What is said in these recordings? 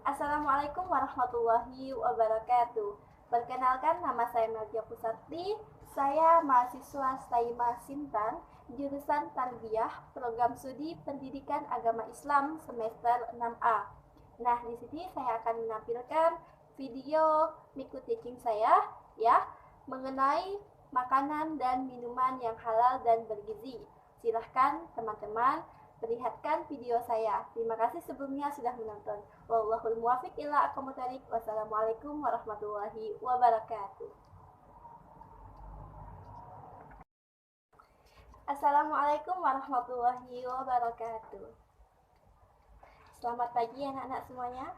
Assalamualaikum warahmatullahi wabarakatuh. Perkenalkan, nama saya Melja Pusati. Saya mahasiswa Staima Sintan, jurusan Tarbiyah, program studi Pendidikan Agama Islam semester 6A. Nah, di sini saya akan menampilkan video Miku Teaching saya ya, mengenai makanan dan minuman yang halal dan bergizi. Silahkan teman-teman perlihatkan video saya. Terima kasih sebelumnya sudah menonton. Wallahul muwafiq ila aqwamit thoriq. Wassalamualaikum warahmatullahi wabarakatuh. Assalamualaikum warahmatullahi wabarakatuh. Selamat pagi anak-anak semuanya.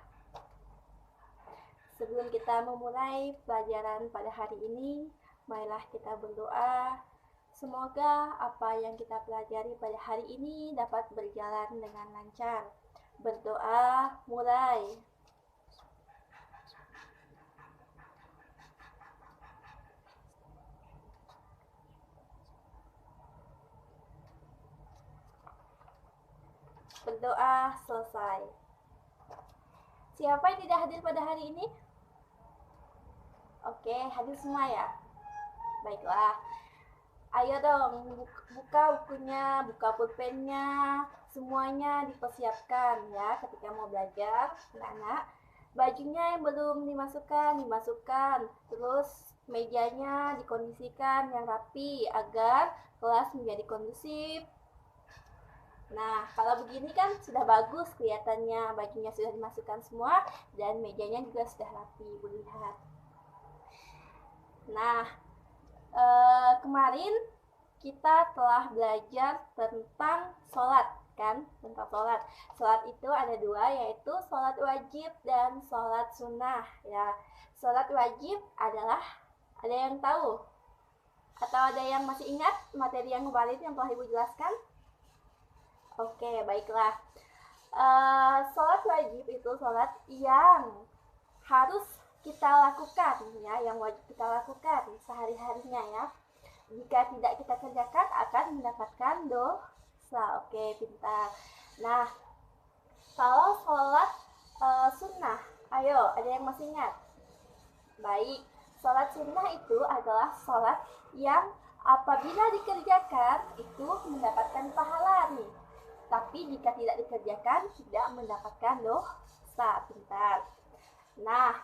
Sebelum kita memulai pelajaran pada hari ini, marilah kita berdoa. Semoga apa yang kita pelajari pada hari ini dapat berjalan dengan lancar. Berdoa mulai. Berdoa selesai. Siapa yang tidak hadir pada hari ini? Oke, hadir semua ya. Baiklah. Ayo dong, buka bukunya, buka pulpennya, semuanya dipersiapkan ya ketika mau belajar, anak-anak. Bajunya yang belum dimasukkan. Terus mejanya dikondisikan yang rapi agar kelas menjadi kondusif. Nah, kalau begini kan sudah bagus kelihatannya, bajunya sudah dimasukkan semua dan mejanya juga sudah rapi, Ibu lihat. Nah, kemarin kita telah belajar tentang sholat kan, tentang sholat. Sholat itu ada dua, yaitu sholat wajib dan sholat sunnah ya. Sholat wajib adalah, ada yang tahu atau ada yang masih ingat materi yang kemarin yang telah Ibu jelaskan? Oke, baiklah. Sholat wajib itu sholat yang harus kita lakukan ya, yang wajib kita lakukan sehari-harinya ya. Jika tidak kita kerjakan akan mendapatkan dosa. Oke, pintar. Nah, kalau sholat sunnah, ayo, ada yang masih ingat? Baik, sholat sunnah itu adalah sholat yang apabila dikerjakan itu mendapatkan pahala nih. Tapi jika tidak dikerjakan tidak mendapatkan dosa. Pintar. Nah,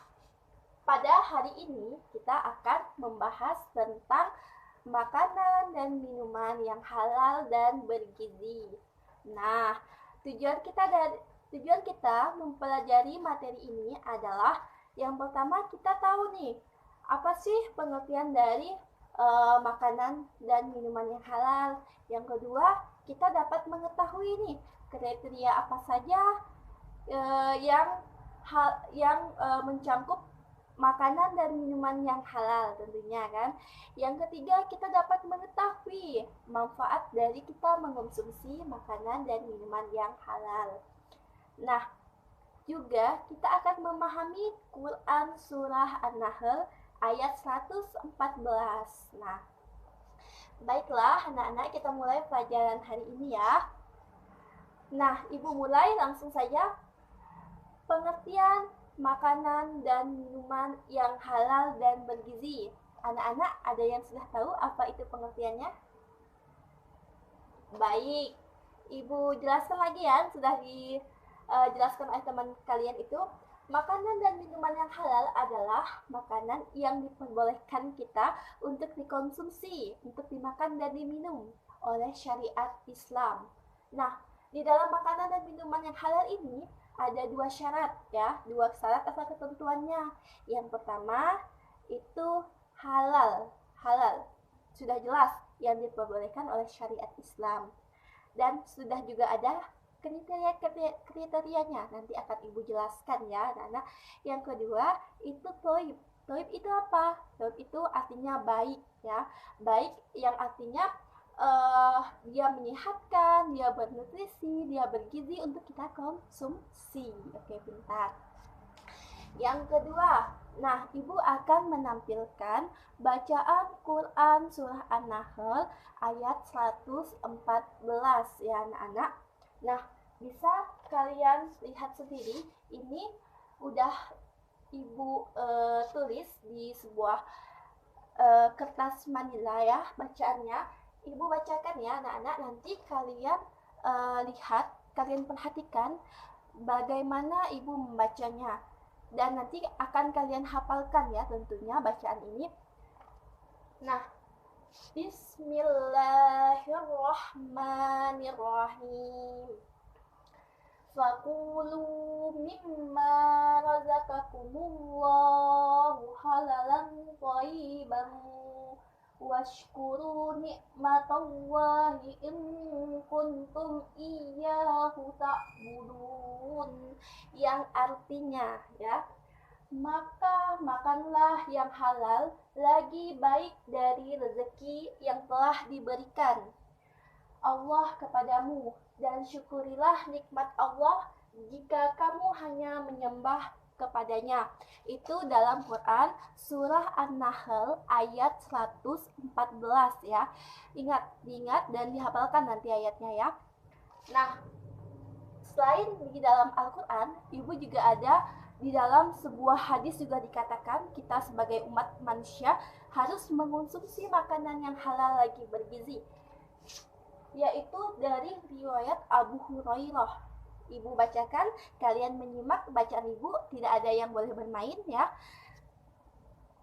pada hari ini kita akan membahas tentang makanan dan minuman yang halal dan bergizi. Nah, tujuan kita mempelajari materi ini adalah yang pertama kita tahu nih, apa sih pengertian dari makanan dan minuman yang halal. Yang kedua, kita dapat mengetahui nih kriteria apa saja yang mencangkup makanan dan minuman yang halal tentunya kan. Yang ketiga, kita dapat mengetahui manfaat dari kita mengonsumsi makanan dan minuman yang halal. Nah, juga kita akan memahami Quran surah An-Nahl ayat 114. Nah, baiklah anak-anak, kita mulai pelajaran hari ini ya. Nah, Ibu mulai langsung saja. Pengertian makanan dan minuman yang halal dan bergizi. Anak-anak ada yang sudah tahu apa itu pengertiannya? Baik, Ibu jelaskan lagi ya, sudah dijelaskan oleh teman kalian itu. Makanan dan minuman yang halal adalah makanan yang diperbolehkan kita untuk dikonsumsi, untuk dimakan dan diminum oleh syariat Islam. Nah, di dalam makanan dan minuman yang halal ini ada dua syarat ya, dua syarat asal ketentuannya. Yang pertama itu halal. Halal sudah jelas yang diperbolehkan oleh syariat Islam. Dan sudah juga ada kriterianya, nanti akan Ibu jelaskan ya. Nah, yang kedua itu toib. Toib itu apa? Toib itu artinya baik ya. Baik yang artinya dia menyehatkan, dia bernutrisi, dia bergizi untuk kita konsumsi. Oke, pintar. Yang kedua, nah Ibu akan menampilkan bacaan Quran surah An-Nahl ayat 114 ya anak-anak. Nah, bisa kalian lihat sendiri, ini udah ibu tulis di sebuah kertas manila ya bacaannya. Ibu bacakan ya anak-anak, nanti kalian lihat, kalian perhatikan bagaimana ibu membacanya. Dan nanti akan kalian hafalkan ya tentunya bacaan ini. Nah, Bismillahirrahmanirrahim. Fakulu mimma razaqakumullahu halalan thayyiban washkuru ni'matallahi in kuntum iyyahu ta'budun. Yang artinya ya, maka makanlah yang halal lagi baik dari rezeki yang telah diberikan Allah kepadamu, dan syukurilah nikmat Allah jika kamu hanya menyembah kepadanya. Itu dalam Quran surah An-Nahl ayat 114 ya. Diingat dan dihafalkan nanti ayatnya ya. Nah, selain di dalam Al-Quran, Ibu juga ada di dalam sebuah hadis juga dikatakan kita sebagai umat manusia harus mengonsumsi makanan yang halal lagi bergizi, yaitu dari riwayat Abu Hurairah. Ibu bacakan, kalian menyimak bacaan ibu, tidak ada yang boleh bermain ya.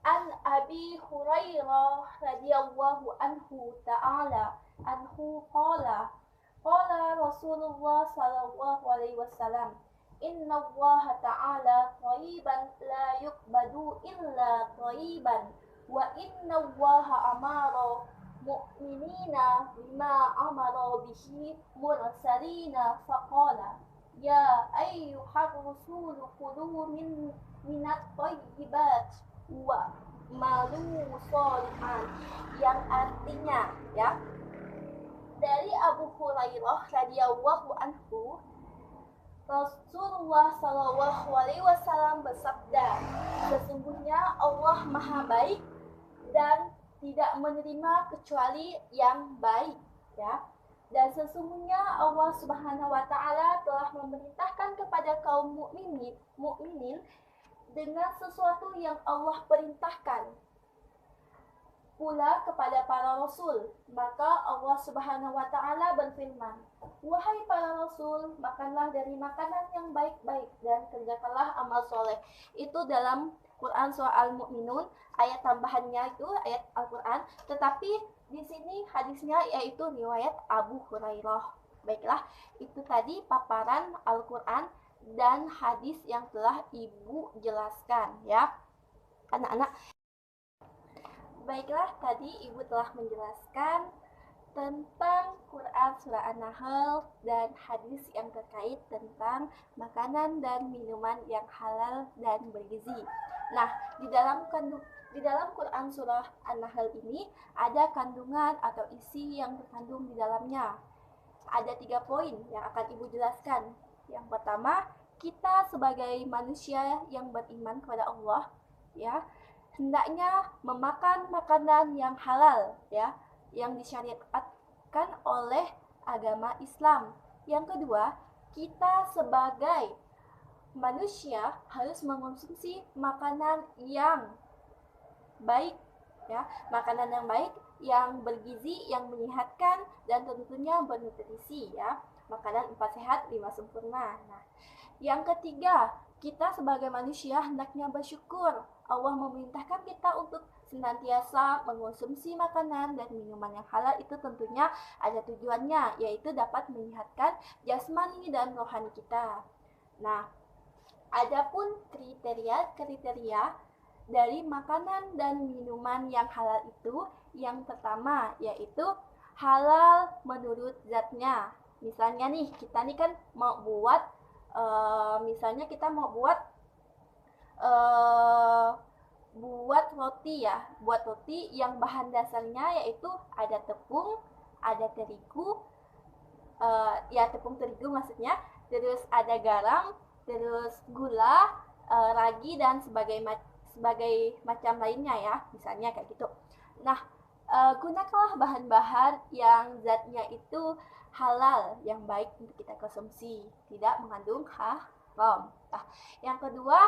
An Abi Hurairah radhiyallahu anhu ta'ala anhu qala Rasulullah sallallahu alaihi wasallam, Inna Allah ta'ala thayyiban la yuqbadu illa thayyiban wa inna Allah amara mu'minina bima amara bihi mursalina faqala ya ayyuhar rusulu kulu minat thayyibat wa malu sholihan. Yang artinya ya, dari Abu Hurairah radhiyallahu anhu, Rasulullah Shallallahu Alaihi Wasallam bersabda, sesungguhnya Allah Maha Baik dan tidak menerima kecuali yang baik, ya. Dan sesungguhnya Allah Subhanahu Wa Taala telah memerintahkan kepada kaum mukminin dengan sesuatu yang Allah perintahkan pula kepada para rasul. Maka Allah Subhanahu wa taala berfirman, wahai para rasul, makanlah dari makanan yang baik-baik dan kerjakanlah amal soleh. Itu dalam Quran surah Al-Mu'minun, ayat tambahannya itu ayat Al-Quran, tetapi di sini hadisnya yaitu riwayat Abu Hurairah. Baiklah, itu tadi paparan Al-Quran dan hadis yang telah Ibu jelaskan ya anak-anak. Baiklah, tadi Ibu telah menjelaskan tentang Quran surah An-Nahl dan hadis yang terkait tentang makanan dan minuman yang halal dan bergizi. Nah, di dalam Quran surah An-Nahl ini ada kandungan atau isi yang terkandung di dalamnya. Ada 3 poin yang akan Ibu jelaskan. Yang pertama, kita sebagai manusia yang beriman kepada Allah ya, hendaknya memakan makanan yang halal ya, yang disyariatkan oleh agama Islam. Yang kedua, kita sebagai manusia harus mengonsumsi makanan yang baik ya, makanan yang baik, yang bergizi, yang menyehatkan dan tentunya bernutrisi ya. Makanan 4 sehat 5 sempurna. Nah, yang ketiga, kita sebagai manusia hendaknya bersyukur. Allah memerintahkan kita untuk senantiasa mengonsumsi makanan dan minuman yang halal. Itu tentunya ada tujuannya, yaitu dapat menyehatkan jasmani dan rohani kita. Nah, adapun kriteria dari makanan dan minuman yang halal itu, yang pertama yaitu halal menurut zatnya. Misalnya nih, kita nih kan mau buat misalnya kita mau buat roti ya, buat roti yang bahan dasarnya yaitu ada tepung, ada terigu, ya tepung terigu maksudnya, terus ada garam, terus gula, ragi dan sebagai macam lainnya ya, misalnya kayak gitu. Nah, gunakanlah bahan-bahan yang zatnya itu halal, yang baik untuk kita konsumsi, tidak mengandung haram. pemerintah. Yang kedua,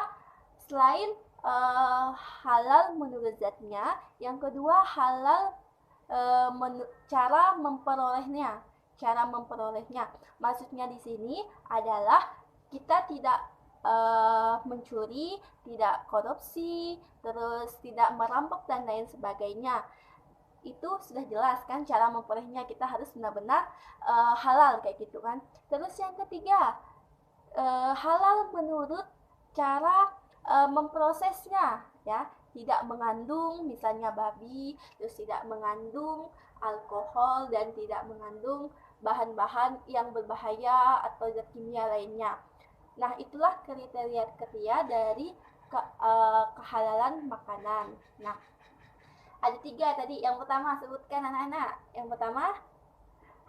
selain halal menurut zatnya, yang kedua halal cara memperolehnya. Maksudnya di sini adalah kita tidak mencuri, tidak korupsi, terus tidak merampok dan lain sebagainya. Itu sudah jelas kan cara memperolehnya, kita harus benar-benar halal kayak gitu kan. Terus yang ketiga, halal menurut cara memprosesnya ya, tidak mengandung misalnya babi, terus tidak mengandung alkohol dan tidak mengandung bahan-bahan yang berbahaya atau zat kimia lainnya. Nah, itulah kriteria dari kehalalan makanan. Nah, ada 3 tadi. Yang pertama, sebutkan anak-anak. Yang pertama,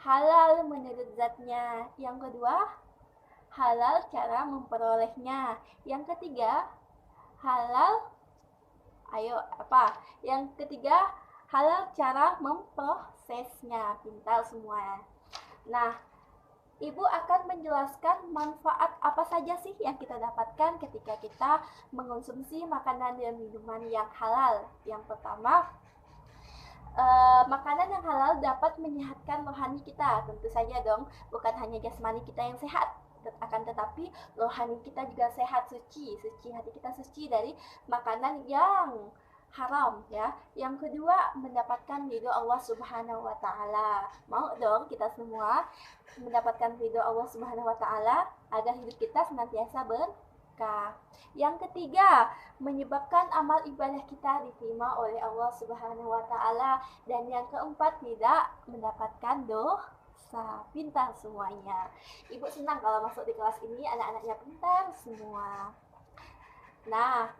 halal menurut zatnya. Yang kedua, halal cara memperolehnya. Yang ketiga, halal Yang ketiga, halal cara memprosesnya. Pintar semua. Nah, Ibu akan menjelaskan manfaat apa saja sih yang kita dapatkan ketika kita mengonsumsi makanan dan minuman yang halal. Yang pertama, makanan yang halal dapat menyehatkan rohani kita. Tentu saja dong, bukan hanya jasmani kita yang sehat, akan tetapi rohani kita juga sehat, suci hati kita suci dari makanan yang haram ya. Yang kedua, mendapatkan ridho Allah Subhanahu wa taala. Mau dong kita semua mendapatkan ridho Allah Subhanahu wa taala agar hidup kita senantiasa berkah. Yang ketiga, menyebabkan amal ibadah kita diterima oleh Allah Subhanahu wa taala. Dan yang keempat, tidak mendapatkan dosa. Pintar semuanya. Ibu senang kalau masuk di kelas ini anak-anaknya pintar semua. Nah,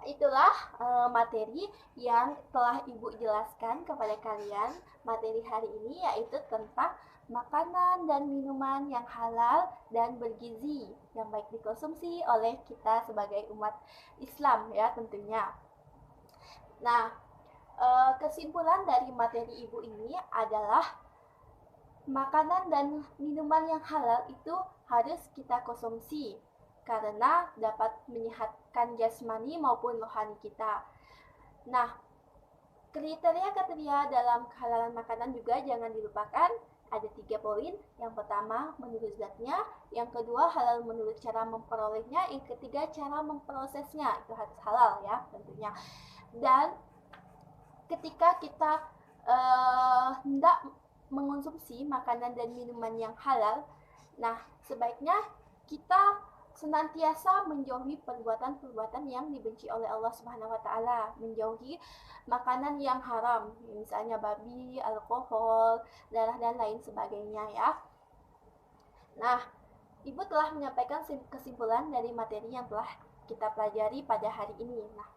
itulah materi yang telah Ibu jelaskan kepada kalian. Materi hari ini yaitu tentang makanan dan minuman yang halal dan bergizi yang baik dikonsumsi oleh kita sebagai umat Islam ya tentunya. Nah, kesimpulan dari materi Ibu ini adalah makanan dan minuman yang halal itu harus kita konsumsi karena dapat menyehatkan jasmani maupun rohani kita. Nah, kriteria dalam kehalalan makanan juga jangan dilupakan. Ada 3 poin. Yang pertama, menurut zatnya. Yang kedua, halal menurut cara memperolehnya. Yang ketiga, cara memprosesnya. Itu harus halal ya tentunya. Dan ketika kita hendak mengonsumsi makanan dan minuman yang halal, nah sebaiknya kita senantiasa menjauhi perbuatan-perbuatan yang dibenci oleh Allah Subhanahu wa taala, menjauhi makanan yang haram, misalnya babi, alkohol, darah dan lain sebagainya ya. Nah, Ibu telah menyampaikan kesimpulan dari materi yang telah kita pelajari pada hari ini. Nah,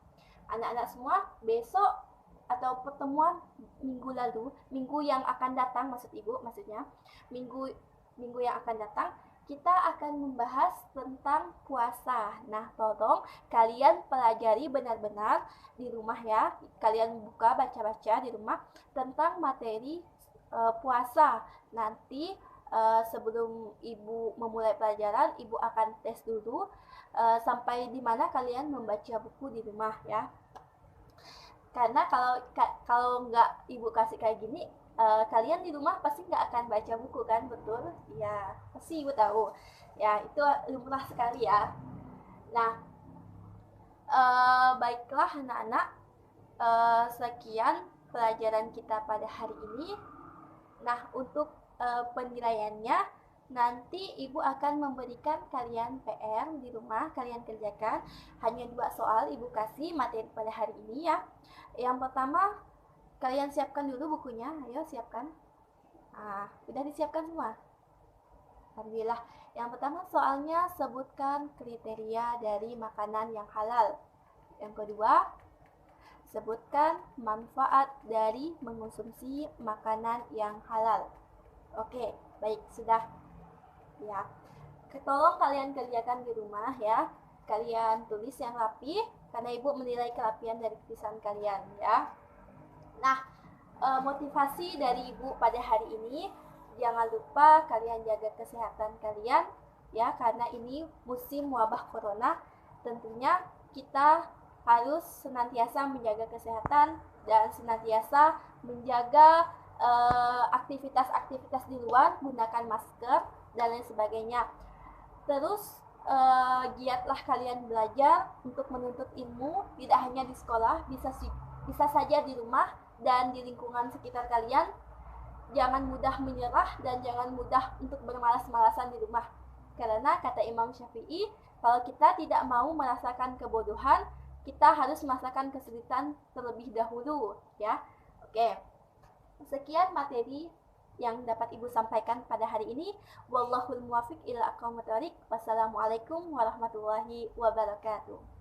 anak-anak semua, besok atau pertemuan minggu yang akan datang, maksudnya minggu yang akan datang, kita akan membahas tentang puasa. Nah, tolong kalian pelajari benar-benar di rumah ya. Kalian baca-baca di rumah tentang materi puasa. Nanti sebelum Ibu memulai pelajaran, Ibu akan tes dulu sampai di mana kalian membaca buku di rumah ya. Karena kalau nggak Ibu kasih kayak gini, kalian di rumah pasti nggak akan baca buku kan, betul? Ya, pasti Ibu tahu. Ya, itu lumrah sekali ya. Nah, baiklah anak-anak, sekian pelajaran kita pada hari ini. Nah, untuk penilaiannya, nanti Ibu akan memberikan kalian PR di rumah, kalian kerjakan. Hanya 2 soal Ibu kasih materi pada hari ini ya. Yang pertama, kalian siapkan dulu bukunya, ayo siapkan. Udah disiapkan semua? Alhamdulillah. Yang pertama soalnya, sebutkan kriteria dari makanan yang halal. Yang kedua, sebutkan manfaat dari mengonsumsi makanan yang halal. Oke, baik, sudah. Ya, tolong kalian kerjakan di rumah ya. Kalian tulis yang rapi, karena Ibu menilai kerapian dari tulisan kalian ya. Nah, motivasi dari Ibu pada hari ini, jangan lupa kalian jaga kesehatan kalian ya, karena ini musim wabah corona. Tentunya kita harus senantiasa menjaga kesehatan dan senantiasa menjaga aktivitas-aktivitas di luar, gunakan masker dan lain sebagainya. Terus giatlah kalian belajar untuk menuntut ilmu, tidak hanya di sekolah, bisa saja di rumah dan di lingkungan sekitar kalian. Jangan mudah menyerah dan jangan mudah untuk bermalas-malasan di rumah. Karena kata Imam Syafi'i, kalau kita tidak mau merasakan kebodohan, kita harus merasakan kesulitan terlebih dahulu, ya. Oke. Sekian materi yang dapat Ibu sampaikan pada hari ini. Wallahul muwaffiq ila aqwamit thoriq. Wassalamualaikum warahmatullahi wabarakatuh.